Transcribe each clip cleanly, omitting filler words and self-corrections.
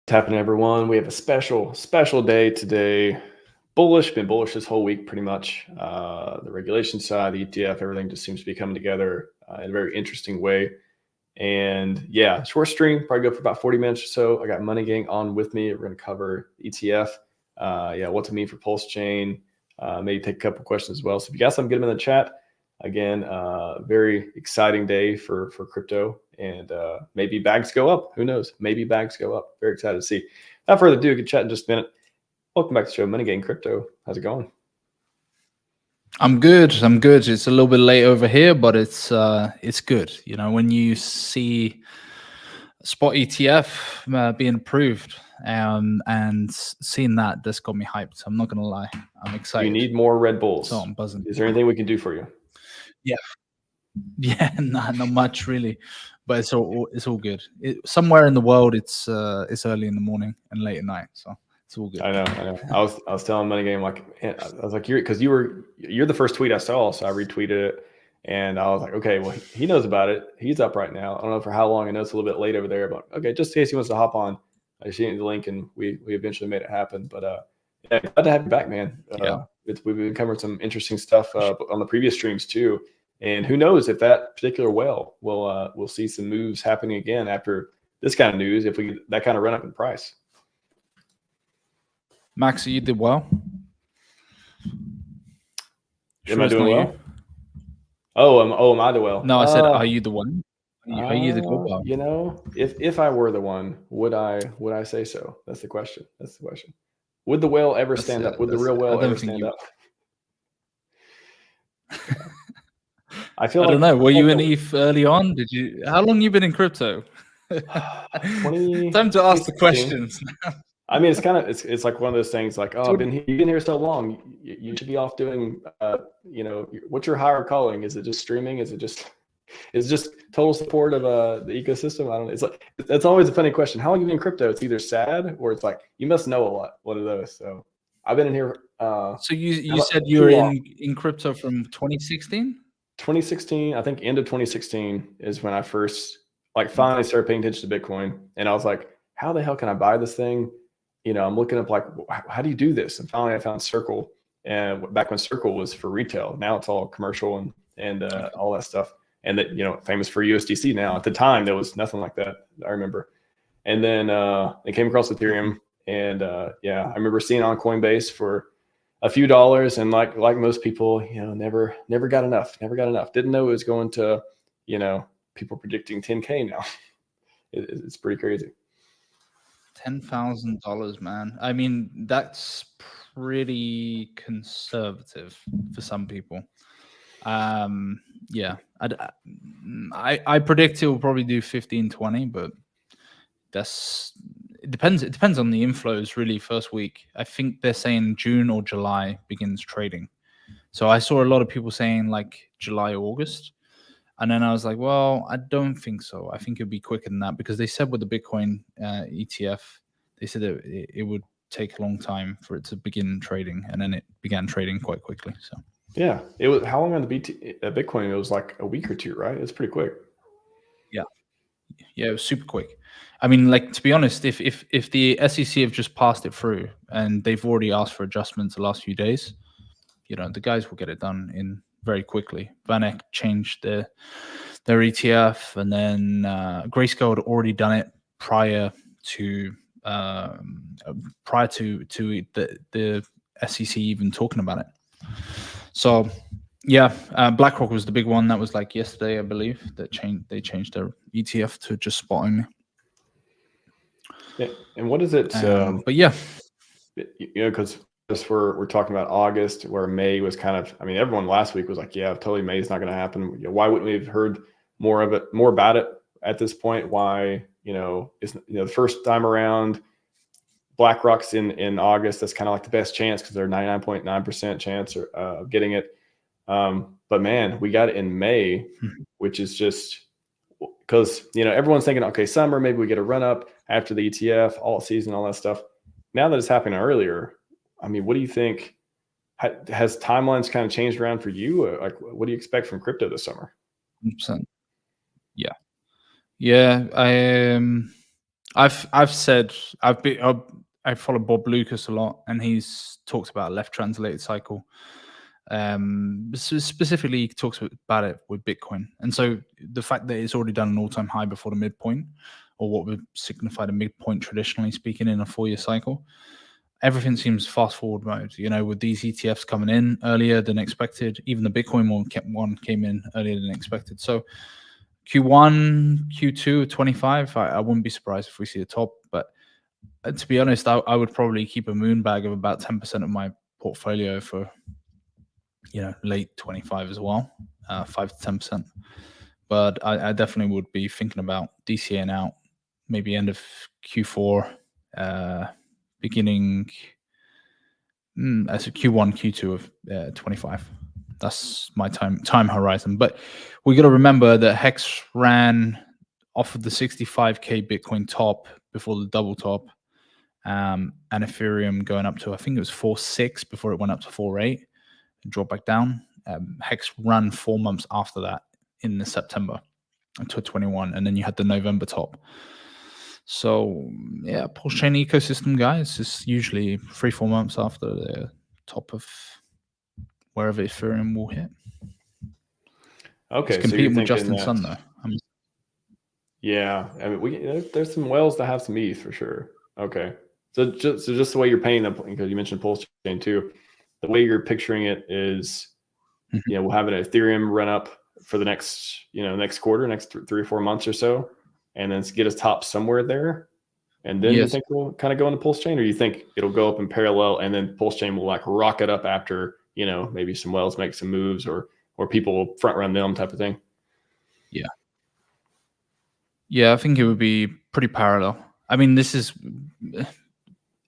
Tapping everyone. We have a special day today. Been bullish this whole week, pretty much. The regulation side, the ETF, everything just seems to be coming together in a very interesting way. And yeah, short stream, probably go for about 40 minutes or so. I got Money Gang on with me. We're going to cover ETF. What to mean for PulseChain. Maybe take a couple questions as well. So if you got some, get them in the chat. Again, very exciting day for crypto, and maybe bags go up. Who knows? Maybe bags go up. Very excited to see. Without further ado, good chat in just a minute. Welcome back to the show, Money Gang Crypto. How's it going? I'm good. It's a little bit late over here, but it's good. You know, when you see spot ETF being approved, and seeing that, this got me hyped. I'm not gonna lie, I'm excited. You need more Red Bulls. So I'm buzzing. Is there anything we can do for you? Yeah, not much really, but it's all good. Somewhere in the world, it's early in the morning and late at night, so it's all good. I know. I was telling Money Game, like, I was like, you're the first tweet I saw, so I retweeted it, and I was like, okay, well, he knows about it. He's up right now. I don't know for how long. I know it's a little bit late over there, but okay, just in case he wants to hop on, I see the link, and we eventually made it happen. But yeah, glad to have you back, man. We've been covering some interesting stuff on the previous streams too. And who knows if that particular whale we'll see some moves happening again after this kind of news, if we get that kind of run up in price. Max, you did well. Am I doing well? Am I the well? No, I said, are you the one? Are you the good one? You know, if I were the one, would I say so? That's the question. Would the whale ever stand up? Would the real whale ever stand up? I don't know. Were you in ETH early on? How long you been in crypto? Time to ask the questions. I mean, it's like one of those things like, oh, you've been here so long, you should be off doing, what's your higher calling? Is it just streaming? Is it just total support of the ecosystem? I don't know. It's always a funny question. How long have you been in crypto? It's either sad or it's like, you must know a lot. One of those. So I've been in here. So you said you were in crypto from 2016? 2016, I think end of 2016 is when I first finally started paying attention to Bitcoin. And I was like, how the hell can I buy this thing? You know, I'm looking up how do you do this? And finally I found Circle, and back when Circle was for retail. Now it's all commercial and all that stuff. And that, famous for USDC now. At the time, there was nothing like that, I remember. And then they came across Ethereum, and I remember seeing on Coinbase for a few dollars, and like most people, never got enough. Didn't know it was going to, people predicting 10K now. It's pretty crazy. $10,000, man. I mean, that's pretty conservative for some people. I predict it will probably do 15, 20, but it depends on the inflows really first week. I think they're saying June or July begins trading. So I saw a lot of people saying like July, August. And then I was like, well, I don't think so. I think it'd be quicker than that, because they said with the Bitcoin ETF, they said that it would take a long time for it to begin trading, and then it began trading quite quickly. So yeah, it was how long on the Bitcoin? It was like a week or two, right? It's pretty quick. Yeah, it was super quick. I mean, like, to be honest, if the SEC have just passed it through and they've already asked for adjustments the last few days, the guys will get it done in very quickly. VanEck changed their ETF, and then Grayscale had already done it prior to the SEC even talking about it. So yeah, BlackRock was the big one. That was like yesterday, I believe, that they changed their ETF to just spot only. Yeah, and what is it? But yeah, because we're talking about August, where May was kind of. I mean, everyone last week was like, yeah, totally, May's not going to happen. Why wouldn't we have heard more about it at this point? Why, is the first time around, BlackRock's in August. That's kind of like the best chance, because they're 99.9% chance of getting it. But man, we got it in May, which is just because, everyone's thinking, okay, summer, maybe we get a run up after the ETF, all season, all that stuff. Now that it's happening earlier, I mean, what do you think? Has timelines kind of changed around for you? Like, what do you expect from crypto this summer? 100%. Yeah. I've said I follow Bob Lucas a lot, and he's talked about a left translated cycle. Specifically, he talks about it with Bitcoin, and so the fact that it's already done an all-time high before the midpoint, or what would signify the midpoint traditionally speaking in a 4-year cycle, everything seems fast forward mode. You know, with these ETFs coming in earlier than expected, even the Bitcoin one came in earlier than expected. So Q1, Q2, 25, I wouldn't be surprised if we see a top. But to be honest, I would probably keep a moon bag of about 10% of my portfolio for, you know, late 25 as well, 5 to 10%. But I definitely would be thinking about DCAing out maybe end of Q4, beginning as a Q1, Q2 of 25. That's my time horizon. But we got to remember that Hex ran off of the 65K Bitcoin top before the double top, and Ethereum going up to, I think it was 4.6 before it went up to 4.8 and dropped back down. Hex ran 4 months after that in the September until 21, and then you had the November top. So yeah, PulseChain ecosystem, guys, is usually 3-4 months after the top of wherever Ethereum will hit. Okay, it's competing with Justin Sun, though. Yeah, I mean, there's some whales that have some ETH for sure. Okay, so just the way you're painting them, because you mentioned PulseChain too, the way you're picturing it is, you know, we'll have an Ethereum run up for the next, you know, next quarter, next 3 or 4 months or so, and then get a top somewhere there, and then you think we'll kind of go into PulseChain, or you think it'll go up in parallel, and then PulseChain will like rocket up after, you know, maybe some whales make some moves, or people will front run them type of thing? Yeah, I think it would be pretty parallel. I mean, this is,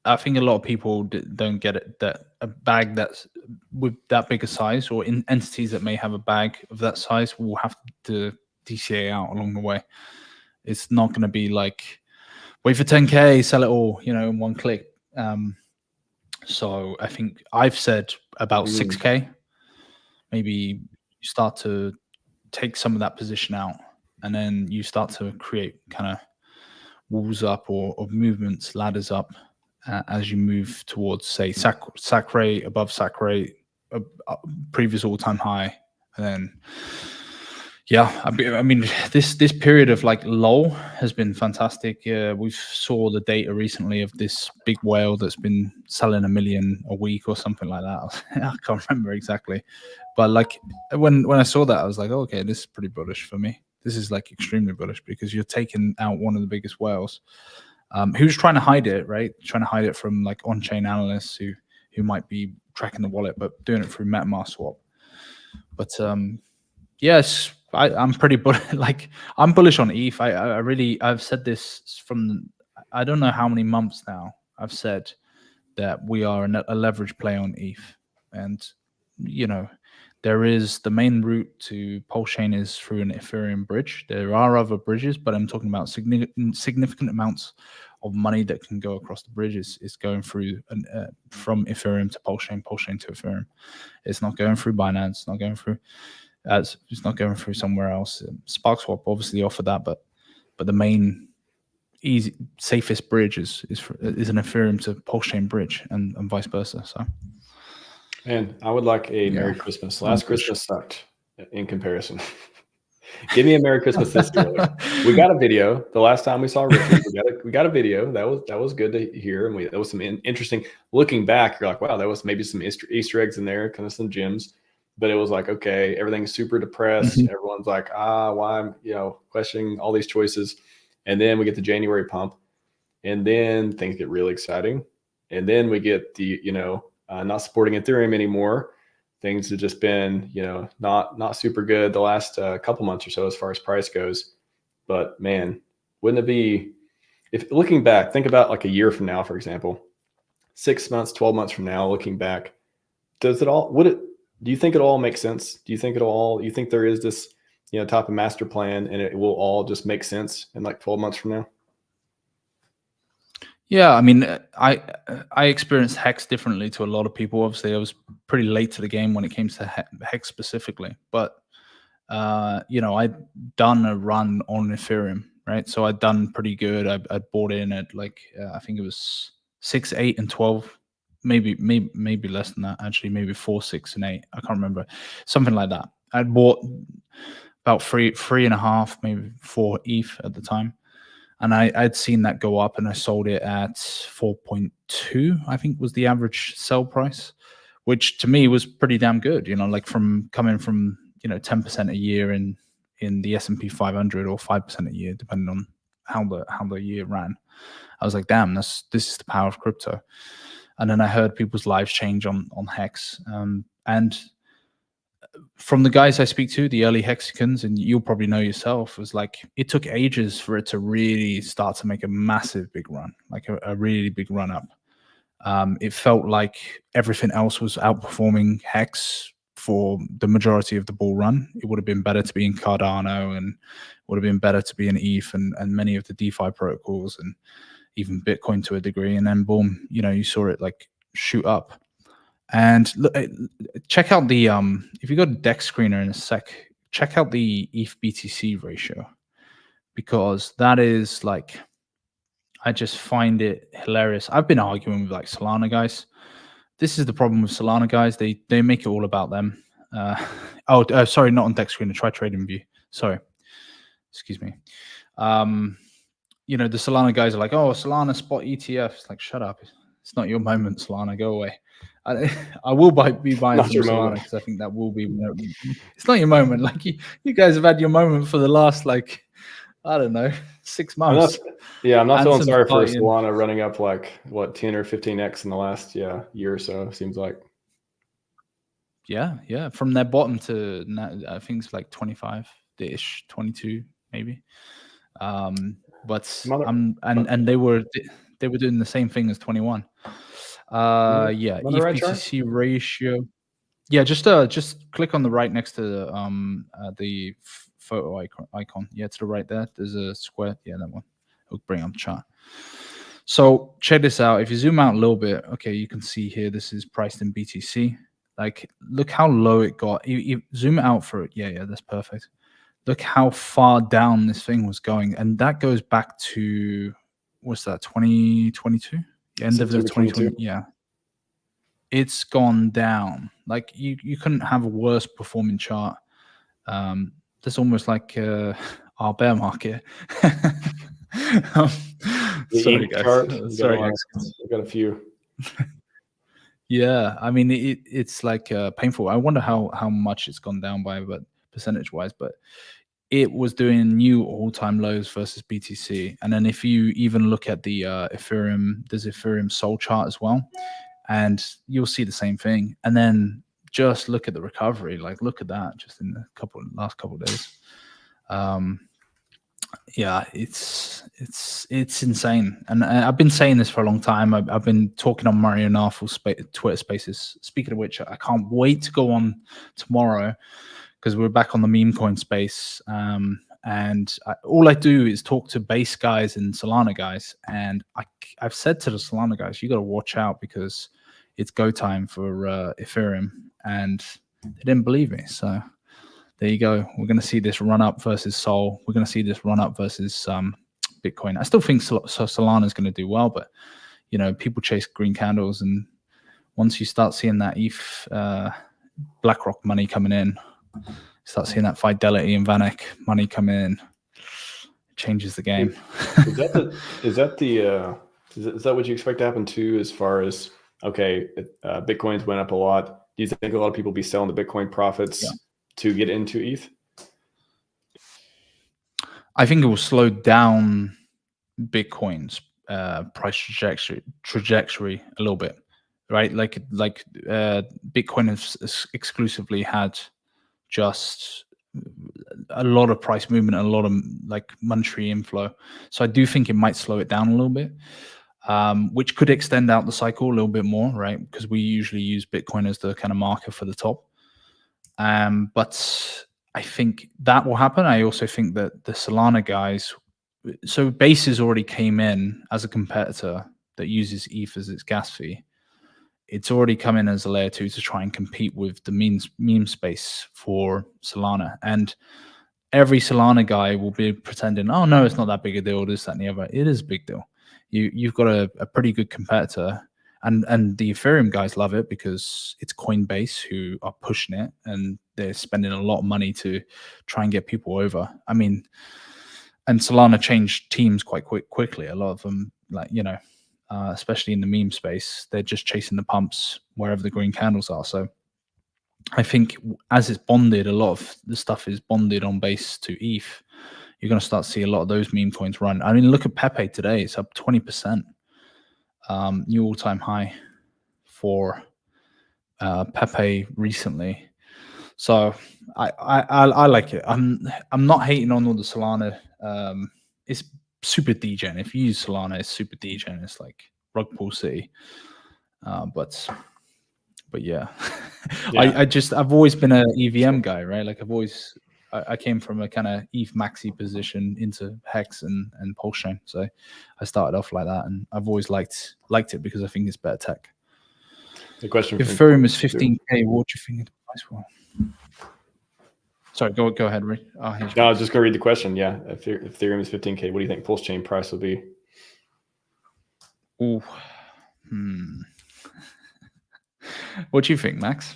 I think a lot of people don't get it, that a bag that's with that big a size, or in entities that may have a bag of that size, will have to DCA out along the way. It's not going to be like, wait for 10K, sell it all, you know, in one click. So I think I've said about 6K, maybe you start to take some of that position out, and then you start to create kind of walls up, or movements, ladders up, as you move towards, say, sack rate, above sack rate, previous all-time high. And then, yeah, I mean, this period of like lull has been fantastic. We saw the data recently of this big whale that's been selling 1 million a week or something like that. I can't remember exactly, but like when I saw that, I was like, oh, okay, this is pretty bullish for me. This is like extremely bullish, because you're taking out one of the biggest whales, who's trying to hide it, right? Trying to hide it from like on-chain analysts who might be tracking the wallet, but doing it through MetaMask swap. But yes, I'm pretty like, I'm bullish on ETH. I've said this from, I don't know how many months now. I've said that we are a leverage play on ETH, and you know, there is the main route to PulseChain is through an Ethereum bridge. There are other bridges, but I'm talking about significant amounts of money that can go across the bridge is going through from Ethereum to PulseChain, PulseChain to Ethereum. It's not going through Binance. It's not going through. It's not going through somewhere else. SparkSwap obviously offer that, but the main safest bridge is an Ethereum to PulseChain bridge, and vice versa. So. Man, I would like a Merry Christmas. Last Christmas sucked in comparison. Give me a Merry Christmas this year. We got a video. The last time we saw Richard, we got a video. That was good to hear, and that was some interesting. Looking back, you're like, wow, that was maybe some Easter eggs in there, kind of some gems. But it was like, okay, everything's super depressed. Everyone's like, why I'm, you know, questioning all these choices. And then we get the January pump, and then things get really exciting. And then we get the, you know, not supporting Ethereum anymore. Things have just been, you know, not super good the last couple months or so as far as price goes. But man, wouldn't it be, if looking back, think about like a year from now, for example, 6 months, 12 months from now, looking back, do you think it all makes sense? Do you think you think there is this, you know, type of master plan, and it will all just make sense in like 12 months from now? Yeah, I mean, I experienced Hex differently to a lot of people. Obviously, I was pretty late to the game when it came to Hex specifically. But, you know, I'd done a run on Ethereum, right? So I'd done pretty good. I bought in at like I think it was 6, 8, and 12, maybe less than that actually, maybe 4, 6, and 8. I can't remember, something like that. I'd bought about 3.5, maybe 4 ETH at the time, and I'd seen that go up, and I sold it at 4.2. I think was the average sell price, which to me was pretty damn good. You know, like coming from 10% a year in the S&P 500 or 5% a year, depending on how the year ran. I was like, damn, this is the power of crypto. And then I heard people's lives change on Hex, and from the guys I speak to, the early Hexicans, and you'll probably know yourself, was like it took ages for it to really start to make a massive big run, like a really big run up. It felt like everything else was outperforming Hex for the majority of the bull run. It would have been better to be in Cardano, and would have been better to be in ETH and many of the DeFi protocols, and even Bitcoin to a degree. And then boom, you saw it like shoot up. And look, check out the if you go to Dex Screener in a sec, check out the ETH BTC ratio, because that is like, I just find it hilarious. I've been arguing with like Solana guys. This is the problem with Solana guys. They make it all about them. Sorry, not on Dex Screener. Try TradingView. Sorry, excuse me. The Solana guys are like, oh, Solana spot ETF. It's like, shut up. It's not your moment, Solana. Go away. I will be buying some Solana because I think that will be. It's not your moment. Like you guys have had your moment for the last, like, I don't know, 6 months. I'm not feeling sorry for Solana running up like what 10 or 15x in the last year or so. Seems like. Yeah, from their bottom to now, I think it's like 25-ish, 22 maybe. But and they were doing the same thing as 21. ETH BTC ratio. Yeah, just click on the right next to the photo icon. Yeah, to the right there. There's a square. Yeah, that one. It'll bring up the chart. So check this out. If you zoom out a little bit, okay, you can see here this is priced in BTC. Like, look how low it got. You zoom it out for it. Yeah, that's perfect. Look how far down this thing was going, and that goes back to what's that? 2022. End of the 2020. Yeah. It's gone down. Like you couldn't have a worse performing chart. That's almost like our bear market. Sorry, guys. Sorry, guys. I've got a few. Yeah, I mean it's like painful. I wonder how much it's gone down by, but percentage wise. But it was doing new all-time lows versus BTC. And then if you even look at the Ethereum, there's Ethereum Sol chart as well, and you'll see the same thing. And then just look at the recovery. Like, look at that just in the last couple of days. Yeah, it's insane. And I've been saying this for a long time. I've been talking on Mario Narful's Twitter Spaces. Speaking of which, I can't wait to go on tomorrow, because we're back on the meme coin space. And all I do is talk to base guys and Solana guys. And I've said to the Solana guys, you got to watch out, because it's go time for Ethereum. And they didn't believe me. So there you go. We're going to see this run up versus Sol. We're going to see this run up versus Bitcoin. I still think Solana is going to do well, but people chase green candles, and once you start seeing that ETH BlackRock money coming in, start seeing that Fidelity and VanEck money come in, it changes the game. Is that what you expect to happen too? As far as Bitcoins went up a lot. Do you think a lot of people will be selling the Bitcoin profits to get into ETH? I think it will slow down Bitcoin's price trajectory a little bit, right? Like Bitcoin has exclusively had just a lot of price movement and a lot of like monetary inflow. So I do think it might slow it down a little bit, which could extend out the cycle a little bit more, right? Because we usually use Bitcoin as the kind of marker for the top. But I think that will happen. I also think that the Solana guys, so Bases already came in as a competitor that uses ETH as its gas fee. It's already come in as a layer 2 to try and compete with the meme space for Solana. And every Solana guy will be pretending, oh no, it's not that big a deal, this, that, and the other. It is a big deal. You've got a pretty good competitor, and the Ethereum guys love it because it's Coinbase who are pushing it, and they're spending a lot of money to try and get people over. I mean, and Solana changed teams quite quickly. A lot of them, like, you know, especially in the meme space, they're just chasing the pumps wherever the green candles are. So I think as it's bonded, a lot of the stuff is bonded on base to ETH. You're going to start to see a lot of those meme coins run. I mean, look at Pepe today; it's up 20%, new all-time high for Pepe recently. So I like it. I'm not hating on all the Solana. It's super degen. If you use Solana, it's super degen. It's like rug pull city. But yeah, yeah. I've always been an EVM guy, right? Like I came from a kind of ETH maxi position into Hex and PulseChain. So I started off like that, and I've always liked it because I think it's better tech. The question: if Ethereum is 15K, what do you think the price will? Sorry, go ahead, Rick. No, I was just gonna read the question. Yeah, if Ethereum is 15K, what do you think PulseChain price will be? Oh, What do you think, Max?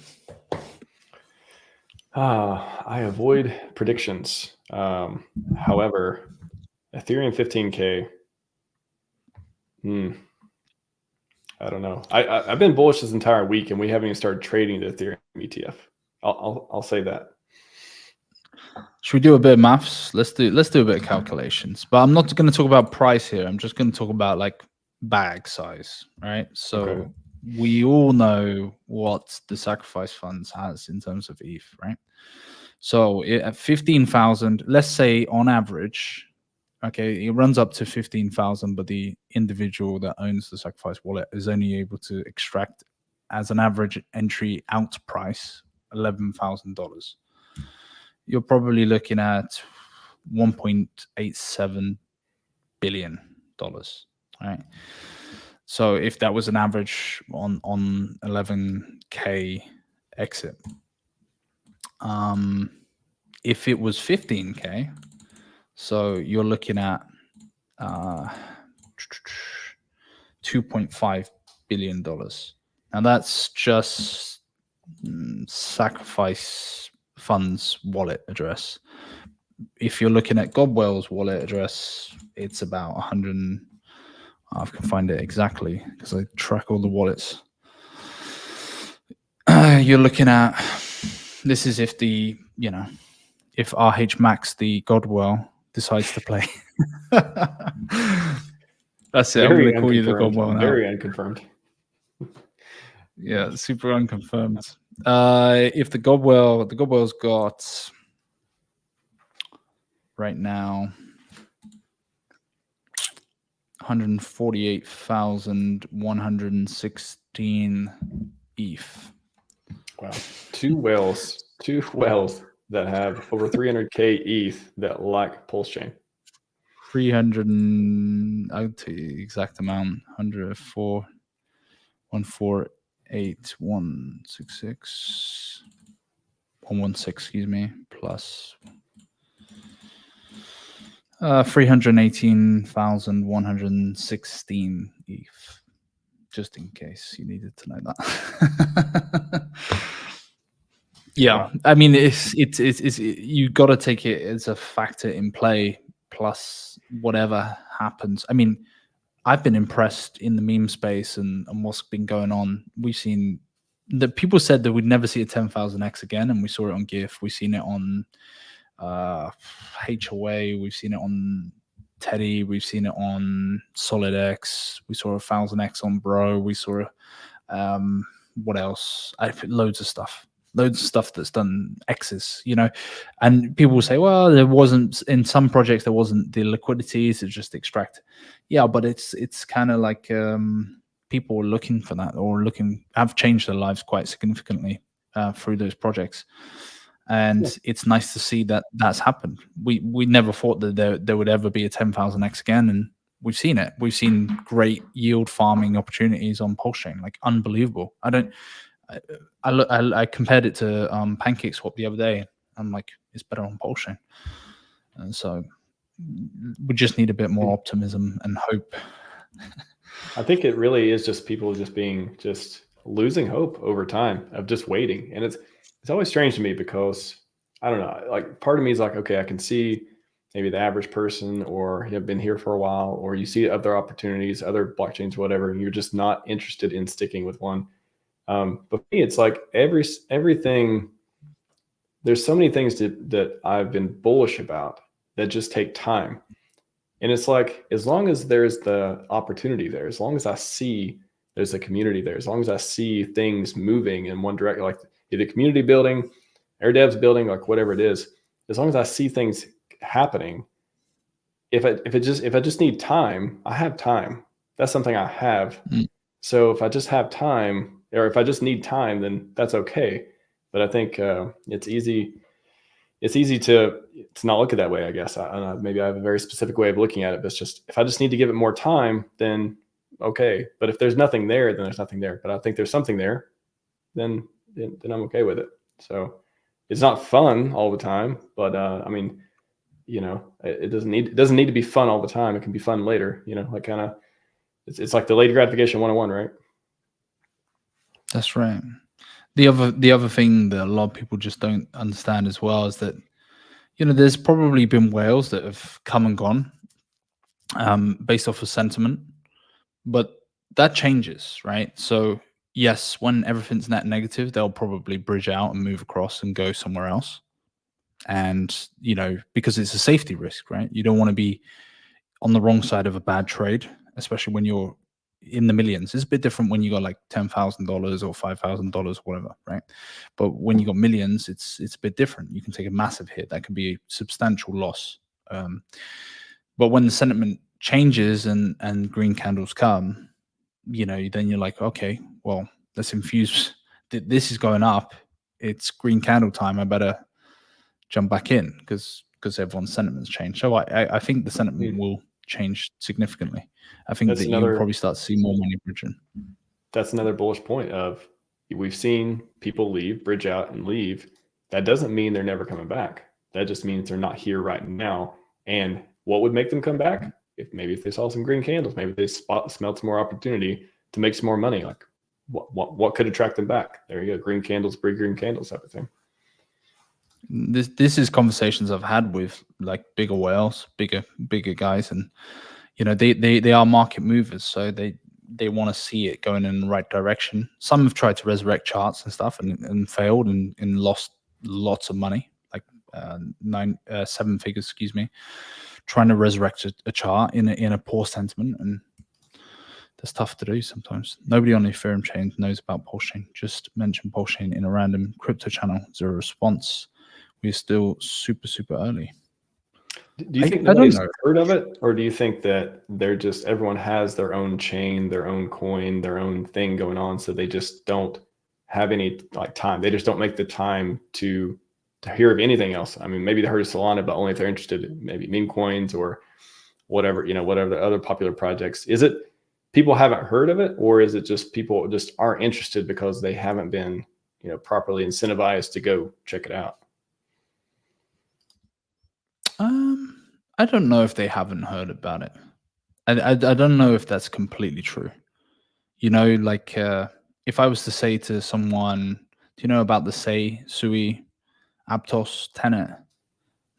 I avoid predictions. However, Ethereum 15K. I don't know. I've been bullish this entire week, and we haven't even started trading the Ethereum ETF. I'll say that. Should we do a bit of maths? Let's do a bit of calculations. But I'm not going to talk about price here. I'm just going to talk about like bag size, right? So okay. We all know what the sacrifice funds has in terms of ETH, right? So at 15,000, let's say on average, okay, it runs up to 15,000, but the individual that owns the sacrifice wallet is only able to extract as an average entry out price $11,000. You're probably looking at $1.87 billion, right? So if that was an average on 11K exit, if it was 15K, so you're looking at $2.5 billion. Now that's just sacrifice funds wallet address. If you're looking at Godwell's wallet address, it's about 100. I can find it exactly because I track all the wallets. You're looking at, this is if the, you know, if RHMax, the Godwell, decides to play. That's it. I'm going to call you the Godwell now. Very unconfirmed. Yeah, super unconfirmed. If the Godwell's got right now 148,116 ETH. Wow. Two whales that have over 300K ETH that lack PulseChain. 300, I'll tell you the exact amount, 104, 148,166, 116, excuse me, plus 318,116 ETH, just in case you needed to know that. Yeah, I mean, it's you got to take it as a factor in play, plus whatever happens. I mean, I've been impressed in the meme space and what's been going on. We've seen that people said that we'd never see a 10,000x again, and we saw it on GIF. We've seen it on HOA, we've seen it on Teddy, we've seen it on SolidX, we saw 1,000x on Bro, we saw what else? Loads of stuff that's done X's, you know. And people will say, well, there wasn't, in some projects there wasn't the liquidity to just extract. Yeah, but it's kind of like people are looking for that, or have changed their lives quite significantly through those projects. And it's nice to see that that's happened. We never thought that there would ever be a 10,000x again, and we've seen it. We've seen great yield farming opportunities on PulseChain, like unbelievable. I compared it to PancakeSwap the other day. I'm like, it's better on PulseChain. And so we just need a bit more optimism and hope. I think it really is just people just losing hope over time of just waiting. And it's always strange to me because I don't know, like part of me is like, okay, I can see maybe the average person, or you have been here for a while, or you see other opportunities, other blockchains, whatever, and you're just not interested in sticking with one. But for me, it's like everything. There's so many things that I've been bullish about that just take time. And it's like, as long as there's the opportunity there, as long as I see there's a community there, as long as I see things moving in one direction, like either community building, air devs building, like whatever it is, as long as I see things happening, if I just need time, I have time. That's something I have. So if I just have time, or if I just need time, then that's okay. But I think it's easy to not look at it that way, I guess. I don't know, maybe I have a very specific way of looking at it, but it's just, if I just need to give it more time, then okay. But if there's nothing there, then there's nothing there. But I think there's something there, then I'm okay with it. So it's not fun all the time, but I mean, you know, it doesn't need to be fun all the time. It can be fun later, you know, like kind of, it's like the late gratification 101, right? That's right. The other thing that a lot of people just don't understand as well is that, you know, there's probably been whales that have come and gone based off of sentiment, but that changes, right? So yes, when everything's net negative, they'll probably bridge out and move across and go somewhere else. And, you know, because it's a safety risk, right? You don't want to be on the wrong side of a bad trade, especially when you're in the millions. It's a bit different when you got like $10,000 or $5,000, whatever, right? But when you got millions, it's a bit different. You can take a massive hit. That can be a substantial loss. But when the sentiment changes and green candles come, you know, then you're like, okay, well, let's infuse. This is going up. It's green candle time. I better jump back in because everyone's sentiments change. So I think the sentiment will change significantly. I think that you'll probably start to see more money bridging. That's another bullish point of, we've seen people leave, bridge out and leave. That doesn't mean they're never coming back. That just means they're not here right now. And what would make them come back? If they saw some green candles, maybe they smelled some more opportunity to make some more money. Like what could attract them back? There you go, green candles, breed green candles, type of thing. This is conversations I've had with like bigger whales, bigger guys, and you know they are market movers, so they want to see it going in the right direction. Some have tried to resurrect charts and stuff and failed and lost lots of money, like 7 figures, excuse me, trying to resurrect a chart in a poor sentiment, and that's tough to do sometimes. Nobody on the Ethereum chain knows about PulseChain. Just mention PulseChain in a random crypto channel. Zero response. We're still super early. Do you think nobody's heard of it, or do you think that they're just, everyone has their own chain, their own coin, their own thing going on, so they just don't have any like time? They just don't make the time to hear of anything else. I mean, maybe they heard of Solana, but only if they're interested in maybe meme coins or whatever, you know, whatever the other popular projects. Is it people haven't heard of it, or is it just people just aren't interested because they haven't been, you know, properly incentivized to go check it out? I don't know if they haven't heard about it. I don't know if that's completely true. You know, like if I was to say to someone, do you know about the Sui, Aptos, Tenet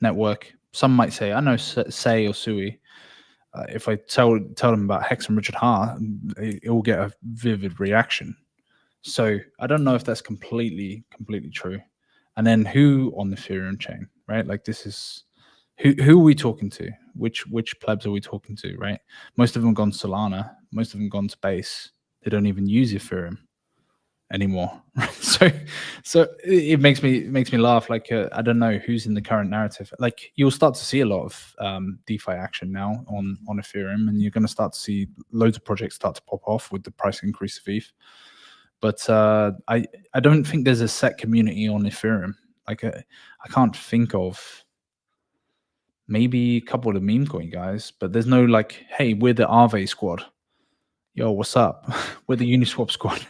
network? Some might say, I know Say or Sui. If I tell them about Hex and Richard Ha, it will get a vivid reaction. So I don't know if that's completely true. And then who on the Ethereum chain, right? Like this is who are we talking to? Which plebs are we talking to, right? Most of them gone Solana. Most of them gone to Base. They don't even use Ethereum anymore. So it makes me laugh. Like I don't know who's in the current narrative. Like you'll start to see a lot of DeFi action now on Ethereum, and you're going to start to see loads of projects start to pop off with the price increase of ETH. But I don't think there's a set community on Ethereum. Like I can't think of. Maybe a couple of the meme coin guys, but there's no like, hey, we're the Aave squad. yo, what's up? We're the Uniswap squad.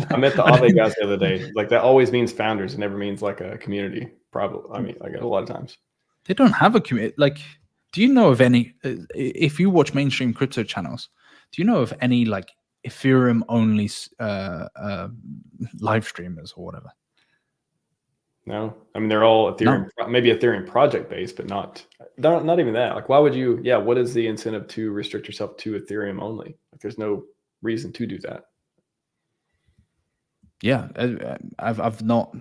I met the Aave guys the other day. Like that always means founders. It never means like a community. Probably. I mean, like a lot of times. They don't have a community. Like, do you know of any, if you watch mainstream crypto channels, do you know of any like Ethereum only live streamers or whatever? No, I mean, they're all Ethereum, maybe Ethereum project based, but not even that. Like, why would you, what is the incentive to restrict yourself to Ethereum only? Like, there's no reason to do that. Yeah, I've not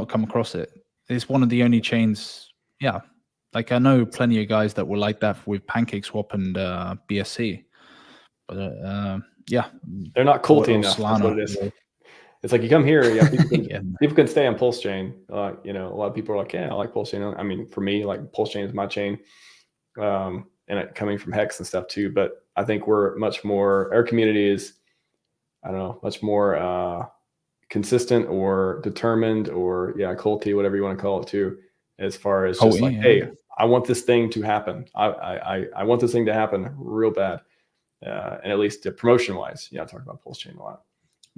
come across it. It's one of the only chains. Yeah, like I know plenty of guys that were like that with PancakeSwap and BSC, but yeah, they're not culty enough. That's what it is. It's like you come here, people can stay on PulseChain. You know, a lot of people are like, yeah, I like PulseChain. I mean, for me, like PulseChain is my chain, and it coming from Hex and stuff too. But I think we're much more. Our community is, I don't know, much more consistent or determined or culty, whatever you want to call it too. As far as just hey, I want this thing to happen. I want this thing to happen real bad, and at least promotion wise, I talk about PulseChain a lot.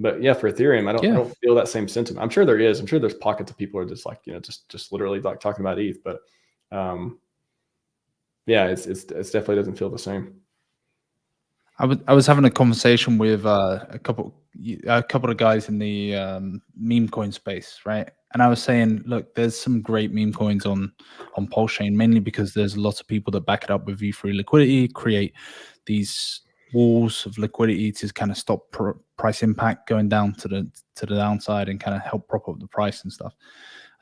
But yeah, for Ethereum, I don't feel that same sentiment. I'm sure there is. I'm sure there's pockets of people who are just like, just literally like talking about ETH. But it's definitely doesn't feel the same. I was having a conversation with a couple of guys in the meme coin space, right? And I was saying, look, there's some great meme coins on PulseChain, mainly because there's lots of people that back it up with V3 liquidity, create these walls of liquidity to kind of stop price impact going down to the downside and kind of help prop up the price and stuff.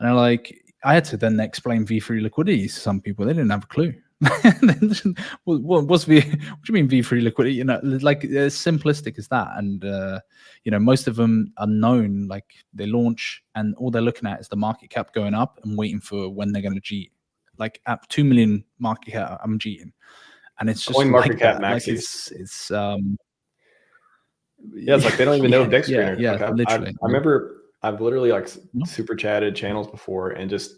And I had to then explain V3 liquidity to some people. They didn't have a clue. What do you mean V3 liquidity? Like as simplistic as that. And most of them are known, like they launch and all they're looking at is the market cap going up and waiting for when they're going to cheat. Like at 2 million market cap, I'm cheating. And it's just coin market cap maxis. It's it's like they don't even know Dex screener. Yeah, like literally. I remember I've literally like super chatted channels before and just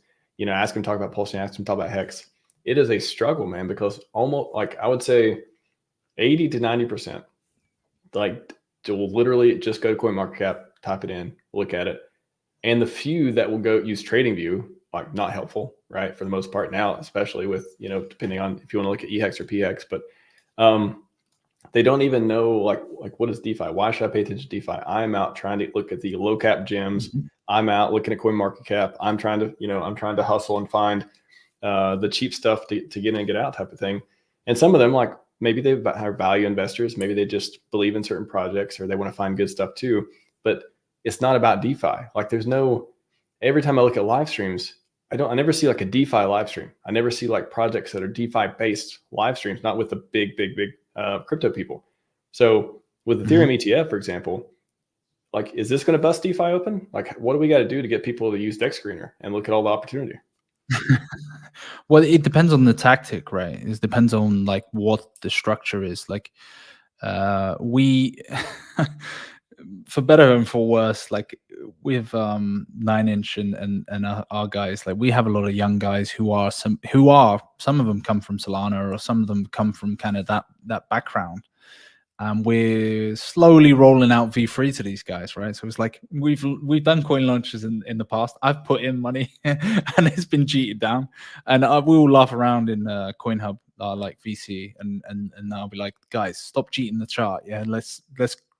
ask them talk about PulseChain, ask them talk about Hex. It is a struggle, man, because almost like I would say 80 to 90% like will literally just go to CoinMarketCap, type it in, look at it, and the few that will go use TradingView, like not helpful, right? For the most part now, especially with, depending on if you want to look at EHEX or PX, but they don't even know like what is DeFi? Why should I pay attention to DeFi? I'm out trying to look at the low cap gems. I'm out looking at CoinMarketCap. I'm trying to hustle and find the cheap stuff to get in and get out type of thing. And some of them, like maybe they are value investors. Maybe they just believe in certain projects or they want to find good stuff too. But it's not about DeFi. Like every time I look at live streams, I never see like a DeFi live stream. I never see like projects that are DeFi based live streams, not with the big crypto people. So with Ethereum ETF, for example, like, is this going to bust DeFi open? Like, what do we got to do to get people to use Dex Screener and look at all the opportunity? Well, it depends on the tactic, right? It depends on like what the structure is. Like we for better and for worse, like with 9inch and our guys, like we have a lot of young guys who are some of them come from Solana or some of them come from kind of that background. We're slowly rolling out V3 to these guys, right? So it's like we've done coin launches in the past. I've put in money and it's been cheated down. And we will laugh around in CoinHub, like VC, and I'll be like, guys, stop cheating the chart. Yeah, let's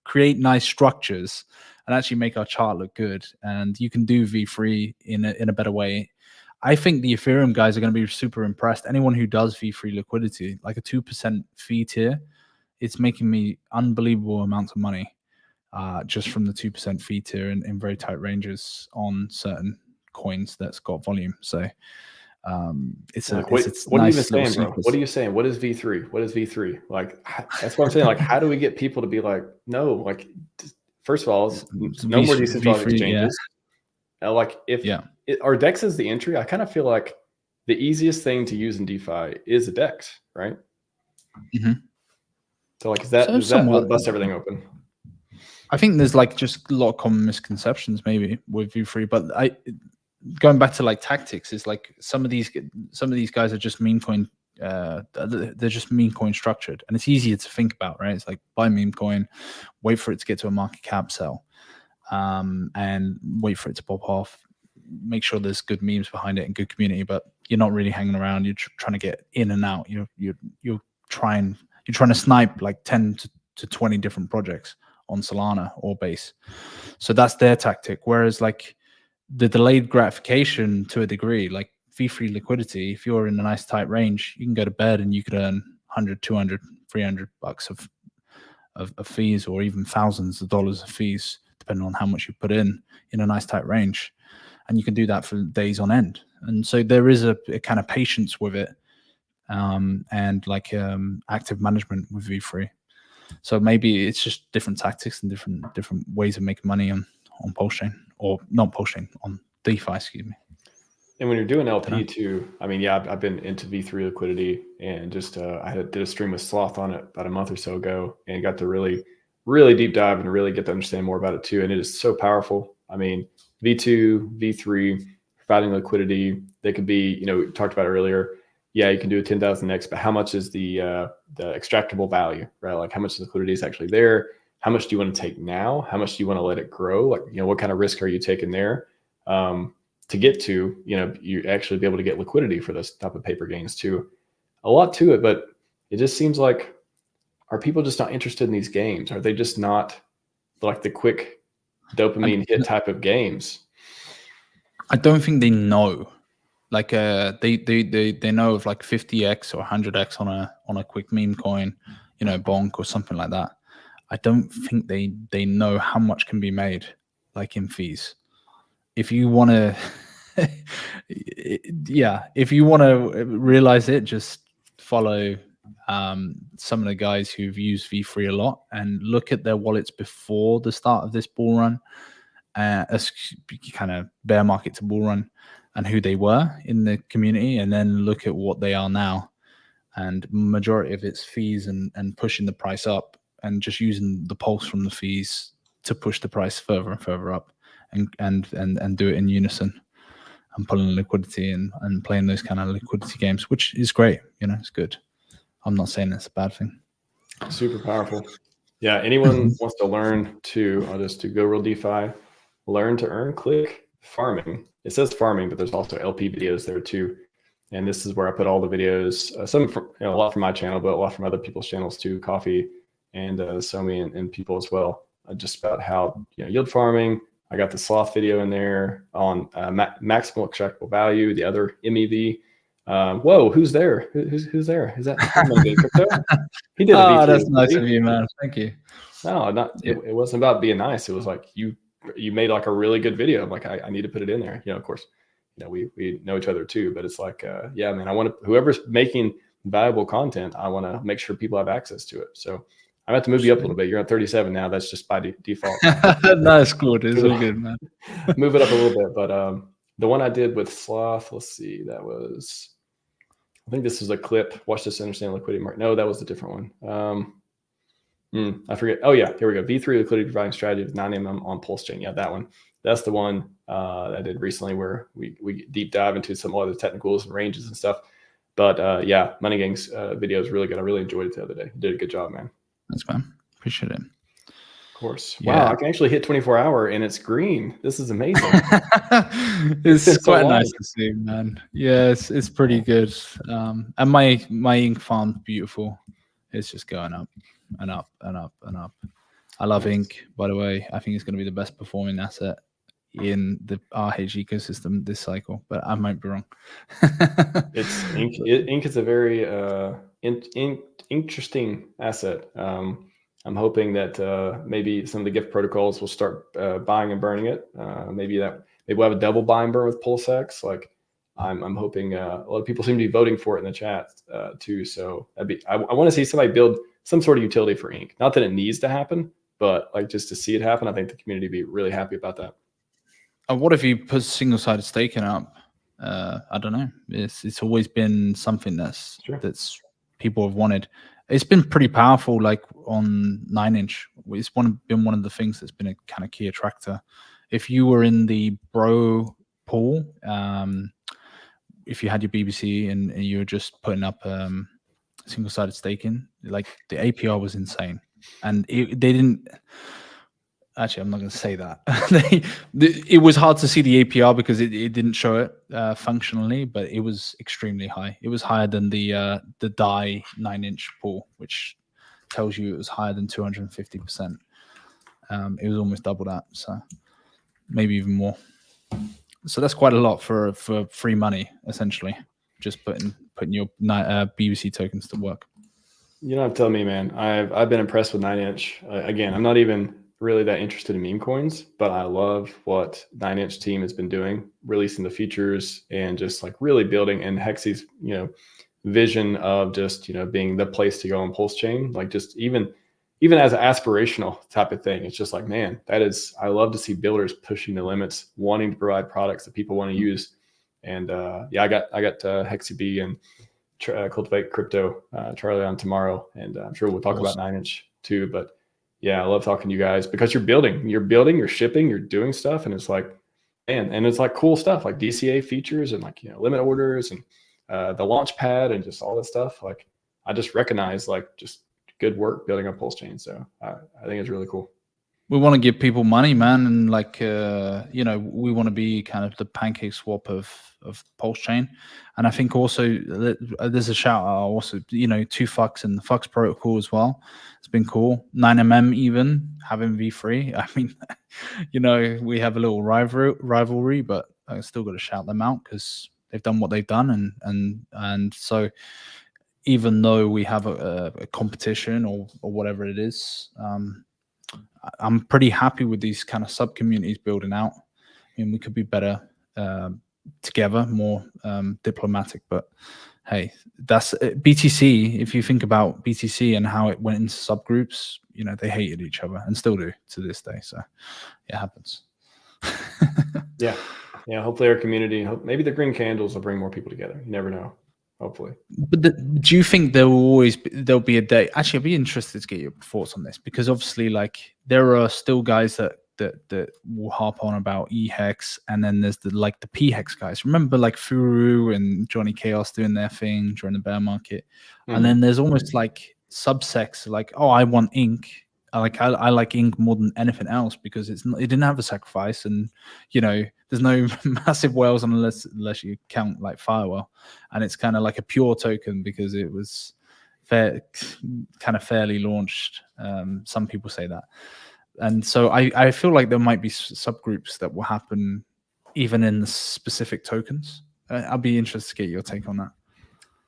create nice structures and actually make our chart look good. And you can do V3 in a better way. I think the Ethereum guys are going to be super impressed. Anyone who does V3 liquidity, like a 2% fee tier, it's making me unbelievable amounts of money just from the 2% fee tier in very tight ranges on certain coins that's got volume. So it's what are you even saying, bro? What are you saying? What is V3? What is V3? Like, that's what I'm saying. Like, how do we get people to be like, no, like, first of all, no more decentralized exchanges. Like, are DEXs the entry? I kind of feel like the easiest thing to use in DeFi is a DEX, right? So like, does that bust everything open? I think there's like just a lot of common misconceptions maybe with V3, but going back to like tactics, is like some of these guys are just meme coin they're just meme coin structured, and it's easier to think about, right? It's like buy meme coin, wait for it to get to a market cap, sell, and wait for it to pop off. Make sure there's good memes behind it and good community, but you're not really hanging around. You're trying to get in and out. You're trying to snipe like 10 to 20 different projects on Solana or Base. So that's their tactic. Whereas like the delayed gratification to a degree, like V3 liquidity, if you're in a nice tight range, you can go to bed and you could earn 100, 200, 300 bucks of fees, or even thousands of dollars of fees, depending on how much you put in a nice tight range. And you can do that for days on end. And so there is a kind of patience with it, and like active management with V3. So maybe it's just different tactics and different ways of making money on PulseChain, or not PulseChain, on DeFi, excuse me. And when you're doing LP too, I mean, yeah, I've been into V3 liquidity, and just I did a stream with Sloth on it about a month or so ago, and got to really deep dive and really get to understand more about it too. And it is so powerful. I mean, V2, V3, providing liquidity, they could be, we talked about earlier. Yeah, you can do a 10,000x, but how much is the extractable value, right? Like how much liquidity is actually there? How much do you want to take now? How much do you want to let it grow? Like, what kind of risk are you taking there? To get to, you actually be able to get liquidity for this type of paper gains too. A lot to it, but it just seems like, are people just not interested in these games? Are they just not like the quick dopamine hit type of games? I don't think they know. Like they know of like 50x or 100x on a quick meme coin, bonk or something like that. I don't think they know how much can be made, like in fees. If you want to, if you want to realize it, just follow some of the guys who've used V3 a lot and look at their wallets before the start of this bull run, as kind of bear market to bull run, and who they were in the community, and then look at what they are now. And majority of it's fees and pushing the price up, and just using the pulse from the fees to push the price further and further up, and do it in unison, and pulling liquidity and playing those kind of liquidity games, which is great. It's good. I'm not saying it's a bad thing. Super powerful. Yeah, anyone wants to learn to go real DeFi, learn to earn, click farming. It says farming, but there's also LP videos there too. And this is where I put all the videos, some from, a lot from my channel, but a lot from other people's channels too, Coffee and Somi and people as well, just about how yield farming. I got the Sloth video in there on maximal extractable value, the other MEV. Whoa, who's there? Who's there? Is that crypto? He did. Oh, that's nice of you, man. Thank you. No, it wasn't about being nice. It was like you made like a really good video. I'm like, I need to put it in there. Of course, we know each other too, but it's like, yeah, man, I want to, whoever's making valuable content, I want to make sure people have access to it. So I'm about to move you up a little bit. You're at 37 now. That's just by default. Nice, good. It's all good, man. Move it up a little bit. But the one I did with Sloth, let's see, that was, I think this was a clip. Watch this, understand liquidity market. No, that was a different one. I forget. Oh yeah, here we go. V3 liquidity providing strategy with 9mm on PulseChain. Yeah, that one. That's the one that I did recently, where we deep dive into some other technicals and ranges and stuff. But yeah, Money Gang's video is really good. I really enjoyed it the other day. You did a good job, man. Thanks, man. Appreciate it. Of course. Yeah. Wow, I can actually hit 24-hour and it's green. This is amazing. It's quite nice to see, man. Yeah, it's pretty good. And my ink farm's beautiful. It's just going up and up and up and up. I love ink, by the way. I think it's going to be the best performing asset in the RH ecosystem this cycle, but I might be wrong. It's ink. Ink is a very interesting asset. I'm hoping that maybe some of the gift protocols will start buying and burning it. Maybe we'll have a double buy and burn with PulseX. Like I'm hoping a lot of people seem to be voting for it in the chat too. So I want to see somebody build some sort of utility for ink. Not that it needs to happen, but like just to see it happen, I think the community would be really happy about that. What if you put single-sided staking up? I don't know. It's always been something that's people have wanted. It's been pretty powerful, like on 9inch. It's been one of the things that's been a kind of key attractor. If you were in the bro pool, if you had your BBC and you were just putting up single-sided staking, like the APR was insane, and they didn't. Actually, I'm not going to say that. It was hard to see the APR because it didn't show it functionally, but it was extremely high. It was higher than the DAI 9-inch pool, which tells you it was higher than 250%. It was almost double that, so maybe even more. So that's quite a lot for free money, essentially. Just putting your BBC tokens to work. You don't have to tell me, man. I've been impressed with 9-inch. Again, I'm not even really that interested in meme coins, but I love what 9-inch team has been doing, releasing the features and just like really building, and Hexy's, vision of just, being the place to go on PulseChain, like just even as an aspirational type of thing. It's just like, man, I love to see builders pushing the limits, wanting to provide products that people want to use. And I got Hexy B and Cultivate Crypto Charlie on tomorrow, and I'm sure we'll talk about 9-inch too. But yeah, I love talking to you guys because you're building, you're shipping, you're doing stuff, and it's like, man, and it's like cool stuff like DCA features and like limit orders and the launch pad and just all this stuff. Like I just recognize like just good work building a PulseChain. So I think it's really cool. We want to give people money, man, and like we want to be kind of the pancake swap of PulseChain. And I think also there's a shout out also, to Fux and the Fux protocol as well. It's been cool. 9mm even having V3. I mean, we have a little rivalry, but I still got to shout them out because they've done what they've done, and so even though we have a competition or whatever it is, I'm pretty happy with these kind of sub communities building out. I mean, we could be better together, more diplomatic, but hey, that's BTC. If you think about BTC and how it went into subgroups, they hated each other and still do to this day. So it happens. Yeah. Hopefully our community, maybe the green candles will bring more people together. You never know. Hopefully. But do you think there'll be a day? Actually, I'd be interested to get your thoughts on this, because obviously, like, there are still guys that will harp on about eHex, and then there's the pHex guys. Remember, like Furu and Johnny Chaos doing their thing during the bear market, and then there's almost like subsects like, oh, I want Ink. I like Ink more than anything else because it didn't have a sacrifice, and there's no massive whales unless you count like Firewall, and it's kind of like a pure token because it was kind of fairly launched. Some people say that, and so I feel like there might be subgroups that will happen even in the specific tokens. I'll be interested to get your take on that.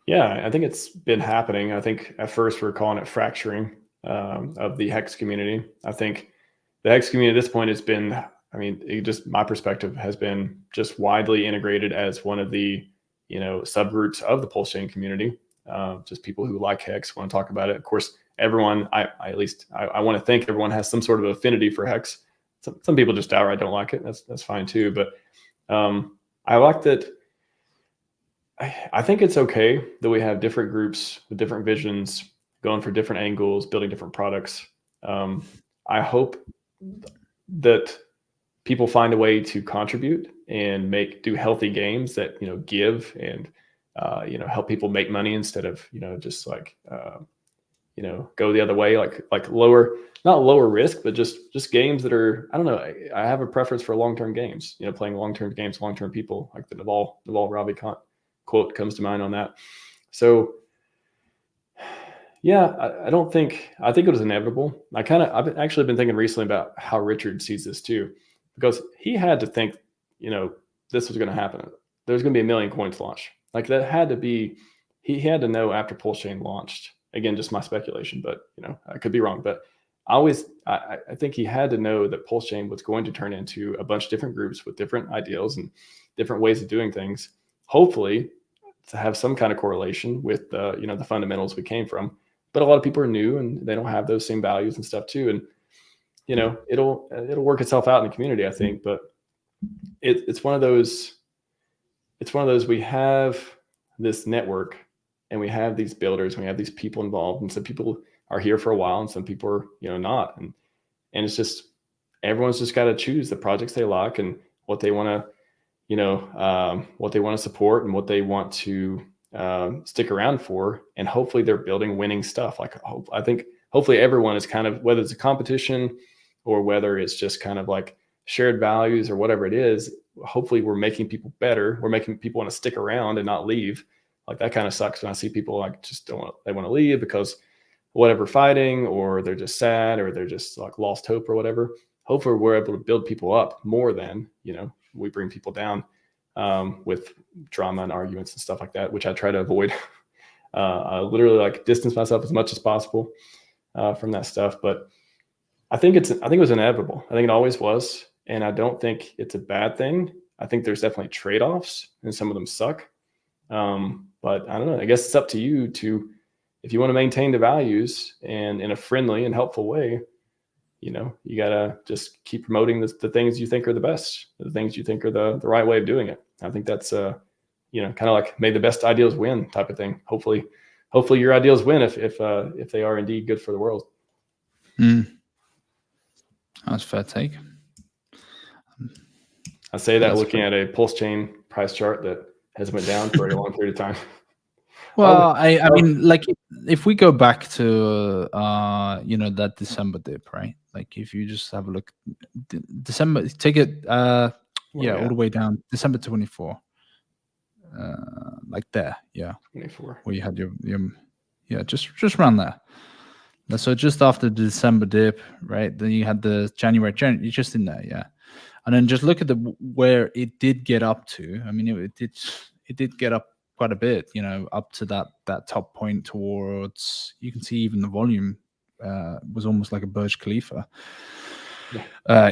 Yeah, I think it's been happening. I think at first we're calling it fracturing of the Hex community. I think the Hex community at this point has been, my perspective has been just widely integrated as one of the, subgroups of the PulseChain community. Just people who like Hex want to talk about it. Of course, everyone, I want to think everyone has some sort of affinity for Hex. Some people just outright don't like it. That's fine too. But I like that. I think it's okay that we have different groups with different visions, going for different angles, building different products. I hope that people find a way to contribute and do healthy games that give and help people make money instead of just like go the other way, like lower, not lower risk, but just games that are, I don't know. I have a preference for long-term games. Playing long-term games, long-term people, like the Naval Ravikant quote comes to mind on that. So. Yeah, I think it was inevitable. I've actually been thinking recently about how Richard sees this too, because he had to think, this was going to happen. There's going to be 1 million coins launch. Like that had to be, he had to know after PulseChain launched. Again, just my speculation, but I could be wrong. But I think he had to know that PulseChain was going to turn into a bunch of different groups with different ideals and different ways of doing things. Hopefully, to have some kind of correlation with the fundamentals we came from. But a lot of people are new and they don't have those same values and stuff too. And it'll work itself out in the community, I think. But it's one of those. It's one of those. We have this network, and we have these builders, and we have these people involved, and some people are here for a while, and some people are not. And it's just everyone's just got to choose the projects they like and what they want what they want to support and what they want to stick around for, and hopefully they're building winning stuff. Like I think hopefully everyone is kind of, whether it's a competition or whether it's just kind of like shared values or whatever it is, hopefully we're making people better. We're making people want to stick around and not leave. Like that kind of sucks when I see people like they want to leave because whatever fighting, or they're just sad, or they're just like lost hope or whatever. Hopefully we're able to build people up more than, we bring people down with drama and arguments and stuff like that, which I try to avoid. I literally like distance myself as much as possible from that stuff. But I think it was inevitable. I think it always was. And I don't think it's a bad thing. I think there's definitely trade-offs, and some of them suck. But I don't know. I guess it's up to you to, if you want to maintain the values and in a friendly and helpful way, you gotta just keep promoting the things you think are the best, the things you think are the right way of doing it. I think that's kind of like may the best ideals win type of thing. Hopefully your ideals win if they are indeed good for the world. That's a fair take. I say that looking at a PulseChain price chart that has went down for a long period of time. Well, I mean, like if we go back to that December dip, right? Like if you just have a look, December, take it all the way down, December 24, like there, 24, where you had your just around there. So just after the December dip, right? Then you had the January, you're just in there, and then just look at where it did get up to. I mean, it did get up quite a bit, up to that top point towards, you can see even the volume was almost like a Burj Khalifa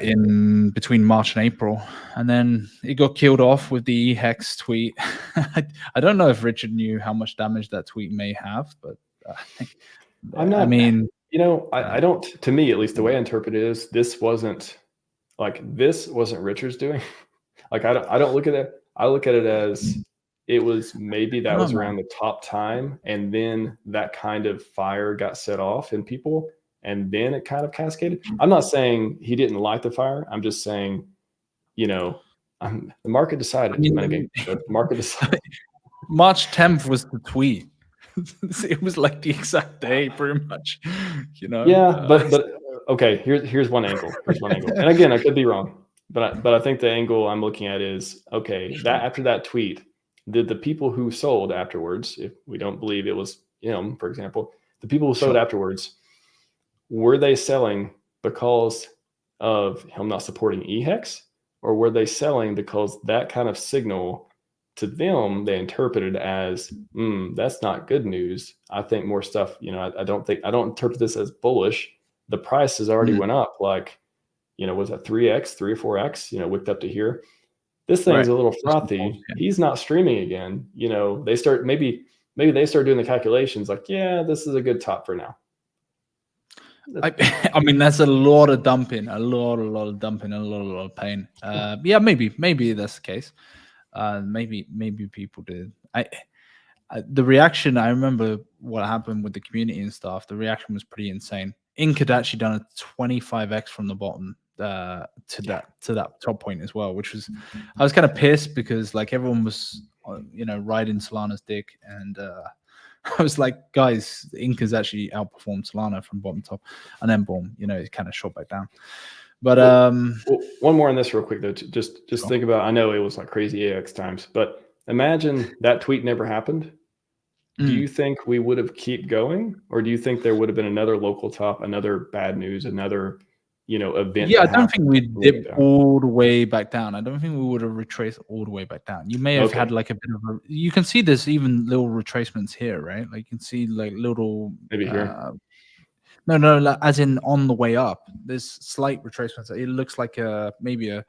in between March and April. And then it got killed off with the Hex tweet. I don't know if Richard knew how much damage that tweet may have, but I'm not, I don't, to me, at least the way I interpret it is this wasn't Richard's doing. Like, I don't look at it. I look at it as, it was maybe that was around the top time, and then that kind of fire got set off in people, and then it kind of cascaded. I'm not saying he didn't light the fire. I'm just saying, the market decided. The market decided. March 10th was the tweet. It was like the exact day, pretty much. Yeah, but okay. Here's one angle. And again, I could be wrong, but I think the angle I'm looking at is, okay, that after that tweet, did the people who sold afterwards, if we don't believe it was him, for example, the people who sold afterwards, were they selling because of him not supporting EHEX, or were they selling because that kind of signal to them they interpreted as, that's not good news. I think more stuff, I don't interpret this as bullish. The price has already went up, like, was that 3x, 3 or 4x, wicked up to here. This thing's a little frothy. He's not streaming again. They start, maybe they start doing the calculations like, yeah, this is a good top for now. I mean, that's a lot of dumping, a lot of dumping, a lot of pain. Yeah, maybe that's the case. Maybe people did. The reaction, I remember what happened with the community and stuff. The reaction was pretty insane. Ink had actually done a 25x from the bottom to that top point as well, which was, I was kind of pissed because like everyone was riding Solana's dick, and I was like, guys, Ink has actually outperformed Solana from bottom top, and then boom, it kind of shot back down. But one more on this real quick though. Just think about, I know it was like crazy AX times, but imagine that tweet never happened. Do you think we would have keep going, or do you think there would have been another local top, another bad news, another event? Yeah, I don't think we'd dip all the way back down. I don't think we would have retraced all the way back down. You may have had like a bit of a, you can see there's even little retracements here, right? Like you can see like little, maybe here. No, as in on the way up, there's slight retracements. It looks like maybe a,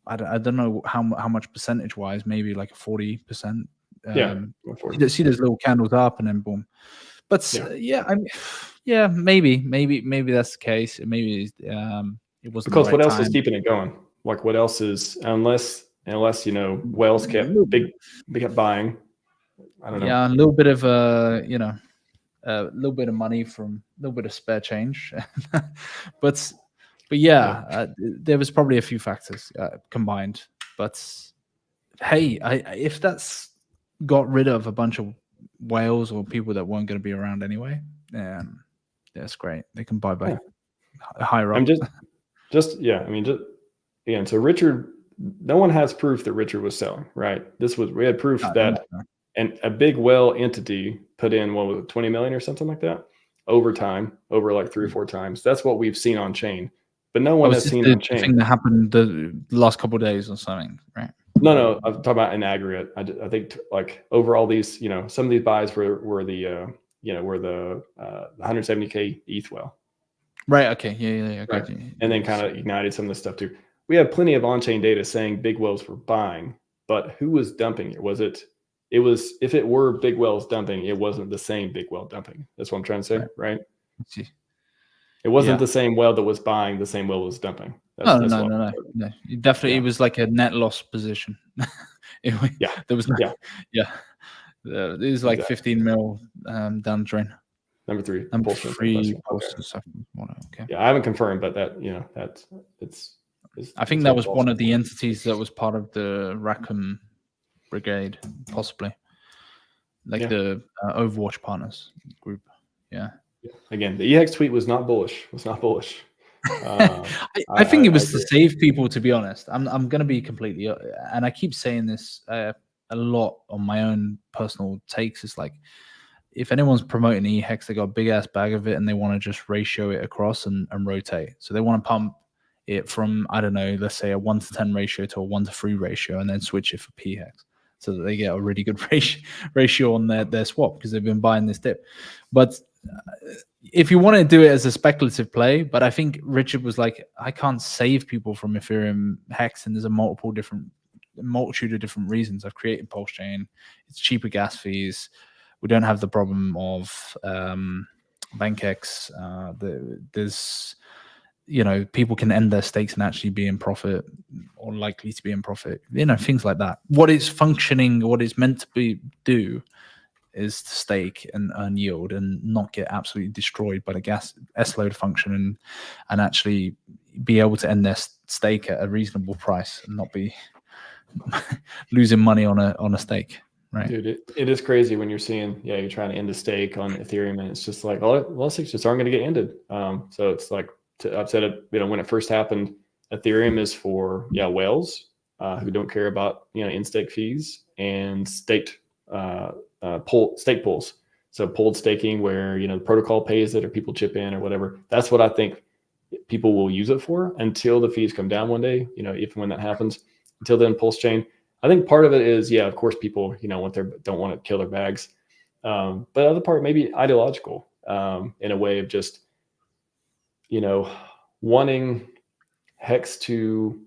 I don't know how much percentage wise, maybe like a 40%. You see those little candles up and then boom. But maybe that's the case. Maybe it wasn't, because what else is keeping it going? Like what else is, unless Wells kept buying. I don't know. Yeah, a little bit of a little bit of money from a little bit of spare change, but yeah, there was probably a few factors combined. But hey, if that's got rid of a bunch of whales or people that weren't going to be around anyway, that's great. They can buy back higher up. I'm just yeah. I mean, just again. So Richard, no one has proof that Richard was selling, right? We had proof that and a big whale entity put in, what was it, 20 million or something like that over time, over like 3 or 4 times. That's what we've seen on chain, but no one has seen on chain. Thing that happened the last couple of days or something, right? No, I'm talking about in aggregate. I think like overall these, some of these buys were the 170K ETH whale. Right. Okay. Yeah. I got you. And then kind of ignited some of this stuff too. We have plenty of on-chain data saying big whales were buying, but who was dumping it? If it were big whales dumping, it wasn't the same big whale dumping. That's what I'm trying to say, right? It wasn't the same whale that was buying, the same whale was dumping. No. Definitely, it was like a net loss position. There was no. Yeah. It was like 15 mil down the drain. Number 3. Number 3. Okay. Yeah, I haven't confirmed, but that I think that was one of the entities that was part of the Rackham Brigade, possibly, like the Overwatch Partners group. Yeah. Again, the EHEX tweet was not bullish. I think it was to save people, to be honest. I'm going to be completely, and I keep saying this a lot on my own personal takes. It's like, if anyone's promoting EHEX, they got a big ass bag of it and they want to just ratio it across and rotate. So they want to pump it from, I don't know, let's say a 1-to-10 ratio to a 1-to-3 ratio and then switch it for PHEX so that they get a really good ratio on their swap because they've been buying this dip. But if you want to do it as a speculative play, but I think Richard was like, I can't save people from Ethereum Hex, and there's a multitude of different reasons. I've created PulseChain. It's cheaper gas fees. We don't have the problem of BankX. There's, people can end their stakes and actually be in profit or likely to be in profit. Things like that. What it's functioning, what it's meant to do is to stake and earn yield and not get absolutely destroyed by the gas S-load function and actually be able to end their stake at a reasonable price and not be losing money on a stake. Right. Dude, it is crazy when you're seeing, you're trying to end a stake on Ethereum, and it's just like, all stakes just aren't going to get ended. So it's like, I've said it, when it first happened, Ethereum is for whales who don't care about in-stake fees and stake pools. So pooled staking, where the protocol pays it or people chip in or whatever. That's what I think people will use it for until the fees come down one day. If and when that happens. Until then, PulseChain. I think part of it is, of course, people, don't want to kill their bags. But the other part, maybe ideological, in a way of just, wanting Hex to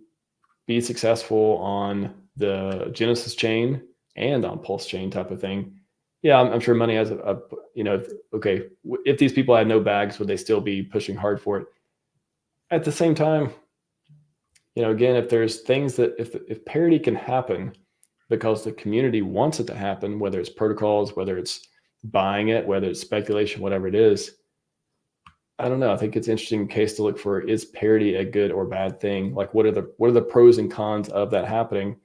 be successful on the Genesis chain and on PulseChain type of thing. Yeah, I'm sure money has okay, if these people had no bags, would they still be pushing hard for it? At the same time, again, if there's things that if parity can happen because the community wants it to happen, whether it's protocols, whether it's buying it, whether it's speculation, whatever it is, I don't know. I think it's an interesting case to look for. Is parity a good or bad thing? Like, what are the pros and cons of that happening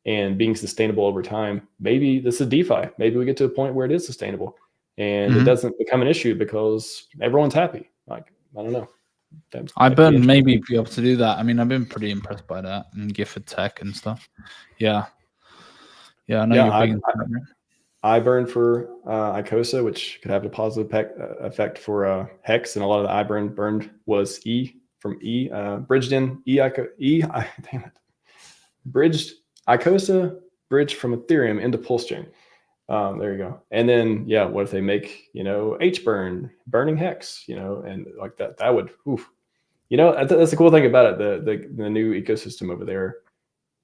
and being sustainable over time? Maybe this is DeFi. Maybe we get to a point where it is sustainable and it doesn't become an issue because everyone's happy. Like, I don't know. IBurn maybe be able to do that. I mean, I've been pretty impressed by that and Gifford Tech and stuff. Yeah, I know you're big into that. IBurn for Icosa, which could have a positive effect for Hex, and a lot of the IBurn burned was bridged in bridged Icosa, bridged from Ethereum into PulseChain. There you go. And then, what if they make, HBurn, burning Hex, and like that would, that's the cool thing about it. The new ecosystem over there,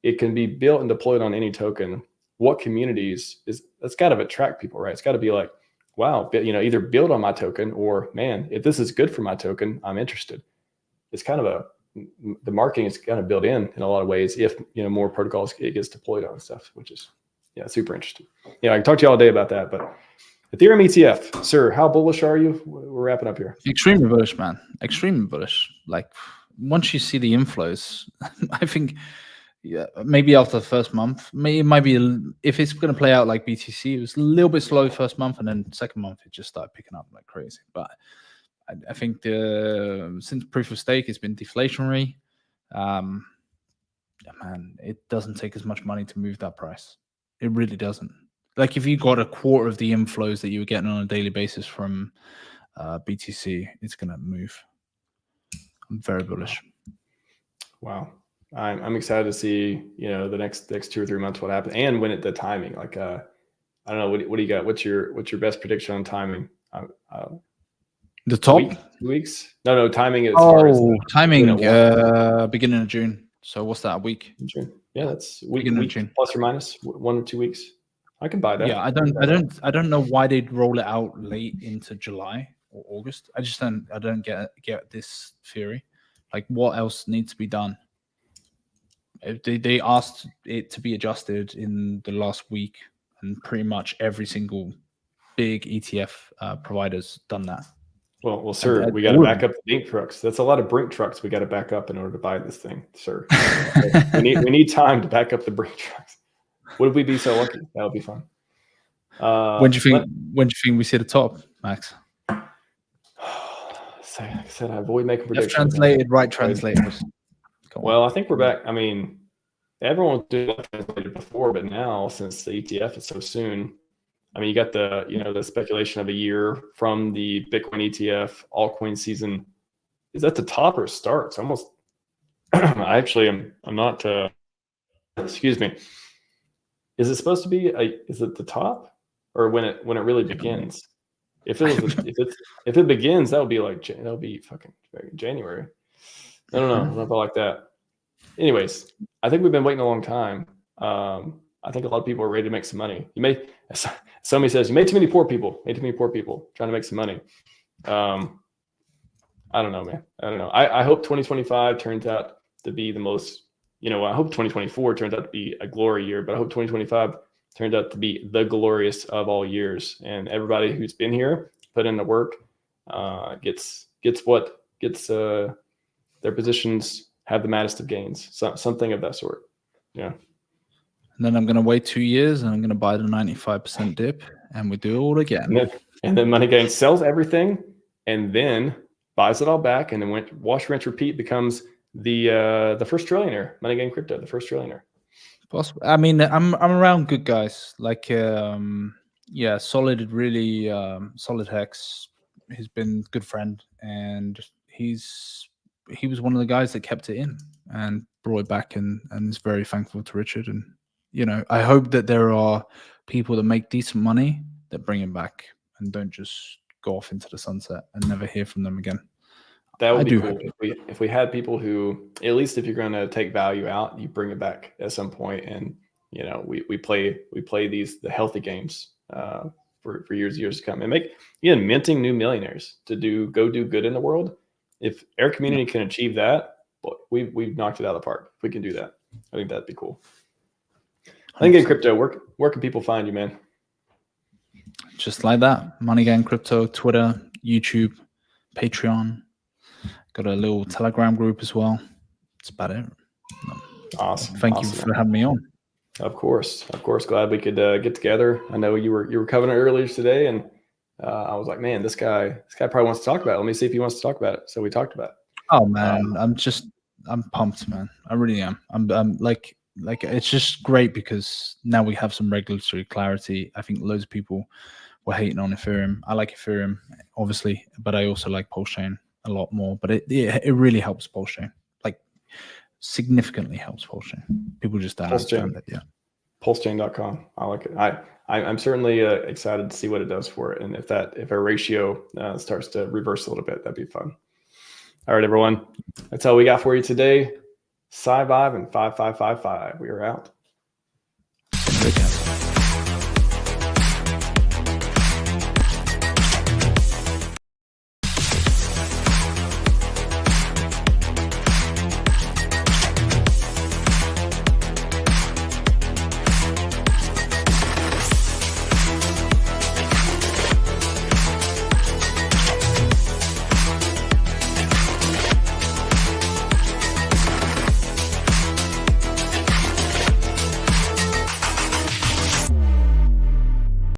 it can be built and deployed on any token. What communities that's got to attract people, right? It's got to be like, wow, either build on my token or, man, if this is good for my token, I'm interested. It's kind of the marketing is kind of built in a lot of ways. If, more protocols it gets deployed on stuff, which is, super interesting. I can talk to you all day about that, but Ethereum ETF, sir, how bullish are you? We're wrapping up here. Extremely bullish, man. Extremely bullish. Like, once you see the inflows, I think, Yeah, maybe after the first month. It might be if it's going to play out like BTC. It was a little bit slow first month, and then second month it just started picking up like crazy. But I think since proof of stake, it's been deflationary. Man, it doesn't take as much money to move that price. It really doesn't. Like if you got a quarter of the inflows that you were getting on a daily basis from BTC, it's going to move. I'm very bullish. Wow. I'm excited to see, the next 2 or 3 months what happens, and when the timing. Like I don't know, what do you got? What's your best prediction on timing? The top week, 2 weeks? No, timing as far as timing. Beginning of June. So what's that? A week? June. Yeah, that's week June. plus or minus 1 or 2 weeks. I can buy that. Yeah, I don't know why they'd roll it out late into July or August. I just don't get this theory. Like, what else needs to be done? They asked it to be adjusted in the last week, and pretty much every single big ETF provider's done that. Well, sir, we got to back up the Brink trucks. That's a lot of Brink trucks we got to back up in order to buy this thing, sir. we need time to back up the Brink trucks. Would we be so lucky? That would be fun. When do you think we see the top, Max? Like I said, I avoid making predictions. Translators. Well, I think we're back. I mean, everyone was doing translated before, but now since the ETF is so soon, I mean, you got the speculation of a year from the Bitcoin ETF altcoin season. Is that the top or starts? Almost. I'm not. Excuse me. Is it supposed to be is it the top or when it really begins? If it begins, that would be fucking January. I don't know if I like that. Anyways, I think we've been waiting a long time. I think a lot of people are ready to make some money. Somebody says you made too many poor people. Trying to make some money. I don't know, man. I don't know. I hope 2025 turns out to be the most. I hope 2024 turns out to be a glory year, but I hope 2025 turns out to be the glorious of all years. And everybody who's been here, put in the work, gets their positions have the maddest of gains. Something of that sort. Yeah. And then I'm going to wait 2 years and I'm going to buy the 95% dip and we do it all again. And then Money Gang sells everything and then buys it all back, and then wash, rinse, repeat, becomes the first trillionaire. Money Gang Crypto, the first trillionaire. Possible. I mean, I'm around good guys like Solid, really Solid Hex. He's been a good friend, and he was one of the guys that kept it in and brought it back, and is very thankful to Richard. And I hope that there are people that make decent money that bring it back and don't just go off into the sunset and never hear from them again. That would be cool if we had people who, at least if you're going to take value out, you bring it back at some point, and we play the healthy games for years to come, and make minting new millionaires to go do good in the world. If our community can achieve that, we've knocked it out of the park. If we can do that, I think that'd be cool. I think in crypto, where can people find you, man? Just like that, Money Gang Crypto, Twitter, YouTube, Patreon. Got a little Telegram group as well. That's about it. Awesome. Thank you for having me on. Of course. Glad we could get together. I know you were covering it earlier today, and I was like, man, this guy probably wants to talk about it. Let me see if he wants to talk about it. So we talked about it. Oh man, I'm pumped, man. I really am. I'm like it's just great because now we have some regulatory clarity. I think loads of people were hating on Ethereum. I like Ethereum, obviously, but I also like PulseChain a lot more. But it really helps PulseChain, like significantly helps PulseChain. People just don't understand it. Yeah. PulseChain.com. I like it. I'm certainly excited to see what it does for it, and if our ratio starts to reverse a little bit, that'd be fun. All right, everyone. That's all we got for you today. Scivive and 5555. We are out.